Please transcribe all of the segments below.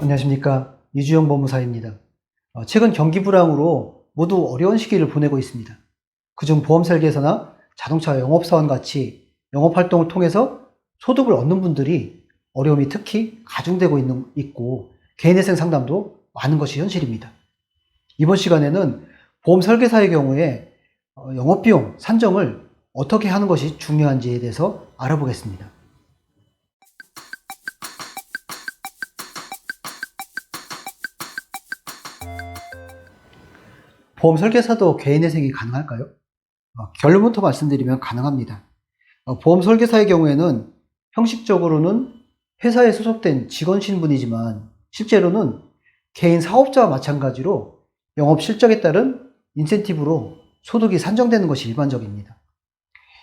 안녕하십니까. 이주영 법무사입니다. 최근 경기 불황으로 모두 어려운 시기를 보내고 있습니다. 그중 보험 설계사나 자동차 영업사원 같이 영업활동을 통해서 소득을 얻는 분들이 어려움이 특히 가중되고 있고 개인회생 상담도 많은 것이 현실입니다. 이번 시간에는 보험 설계사의 경우에 영업비용 산정을 어떻게 하는 것이 중요한지에 대해서 알아보겠습니다. 보험 설계사도 개인회생이 가능할까요? 결론부터 말씀드리면 가능합니다. 보험 설계사의 경우에는 형식적으로는 회사에 소속된 직원 신분이지만 실제로는 개인 사업자와 마찬가지로 영업 실적에 따른 인센티브로 소득이 산정되는 것이 일반적입니다.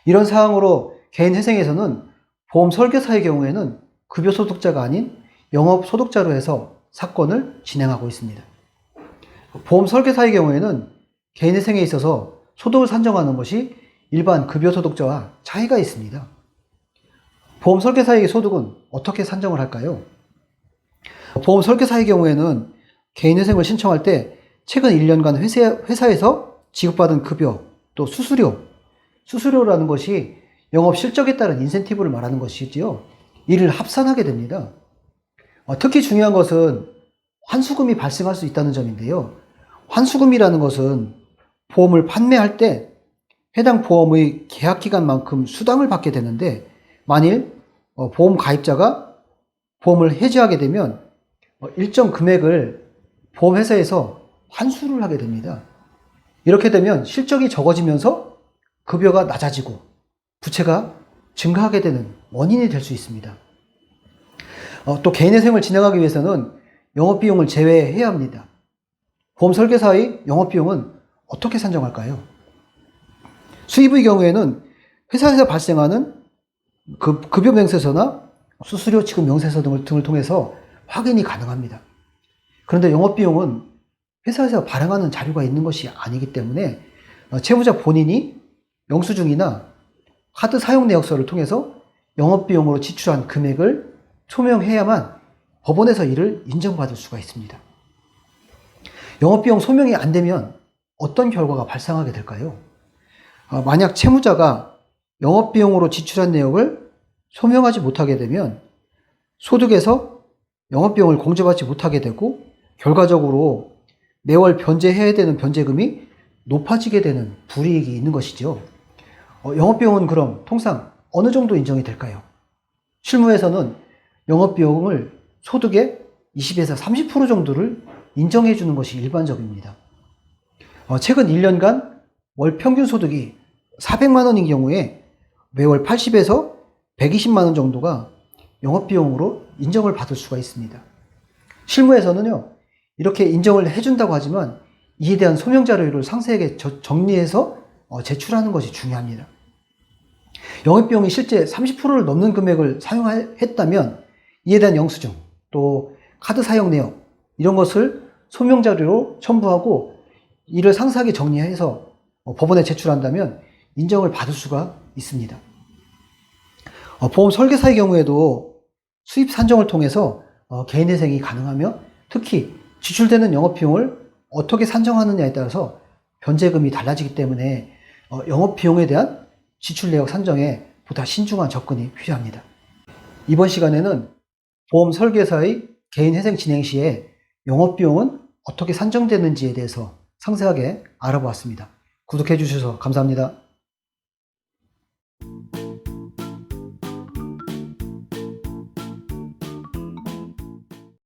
이런 사항으로 개인회생에서는 보험 설계사의 경우에는 급여 소득자가 아닌 영업 소득자로 해서 사건을 진행하고 있습니다. 보험 설계사의 경우에는 개인회생에 있어서 소득을 산정하는 것이 일반 급여 소득자와 차이가 있습니다. 보험 설계사에게 소득은 어떻게 산정을 할까요? 보험 설계사의 경우에는 개인회생을 신청할 때 최근 1년간 회사에서 지급받은 급여, 또 수수료라는 것이 영업 실적에 따른 인센티브를 말하는 것이지요. 이를 합산하게 됩니다. 특히 중요한 것은 환수금이 발생할 수 있다는 점인데요. 환수금이라는 것은 보험을 판매할 때 해당 보험의 계약기간만큼 수당을 받게 되는데, 만일 보험 가입자가 보험을 해지하게 되면 일정 금액을 보험회사에서 환수를 하게 됩니다. 이렇게 되면 실적이 적어지면서 급여가 낮아지고 부채가 증가하게 되는 원인이 될 수 있습니다. 또 개인회생을 진행하기 위해서는 영업비용을 제외해야 합니다. 보험 설계사의 영업비용은 어떻게 산정할까요? 수입의 경우에는 회사에서 발생하는 급여 명세서나 수수료 지급 명세서 등을 통해서 확인이 가능합니다. 그런데 영업비용은 회사에서 발행하는 자료가 있는 것이 아니기 때문에 채무자 본인이 영수증이나 카드 사용 내역서를 통해서 영업비용으로 지출한 금액을 소명해야만 법원에서 이를 인정받을 수가 있습니다. 영업비용 소명이 안 되면 어떤 결과가 발생하게 될까요? 만약 채무자가 영업비용으로 지출한 내역을 소명하지 못하게 되면 소득에서 영업비용을 공제받지 못하게 되고, 결과적으로 매월 변제해야 되는 변제금이 높아지게 되는 불이익이 있는 것이죠. 영업비용은 그럼 통상 어느 정도 인정이 될까요? 실무에서는 영업비용을 소득의 20에서 30% 정도를 인정해 주는 것이 일반적입니다. 최근 1년간 월 평균 소득이 400만 원인 경우에 매월 80에서 120만 원 정도가 영업비용으로 인정을 받을 수가 있습니다. 실무에서는요, 이렇게 인정을 해준다고 하지만 이에 대한 소명 자료를 상세하게 정리해서 제출하는 것이 중요합니다. 영업비용이 실제 30%를 넘는 금액을 사용했다면 이에 대한 영수증, 또 카드 사용 내역, 이런 것을 소명 자료로 첨부하고 이를 상세하게 정리해서 법원에 제출한다면 인정을 받을 수가 있습니다. 보험 설계사의 경우에도 수입 산정을 통해서 개인회생이 가능하며, 특히 지출되는 영업비용을 어떻게 산정하느냐에 따라서 변제금이 달라지기 때문에 영업비용에 대한 지출 내역 산정에 보다 신중한 접근이 필요합니다. 이번 시간에는 보험 설계사의 개인회생 진행 시에 영업비용은 어떻게 산정되는지에 대해서 상세하게 알아보았습니다. 구독해 주셔서 감사합니다.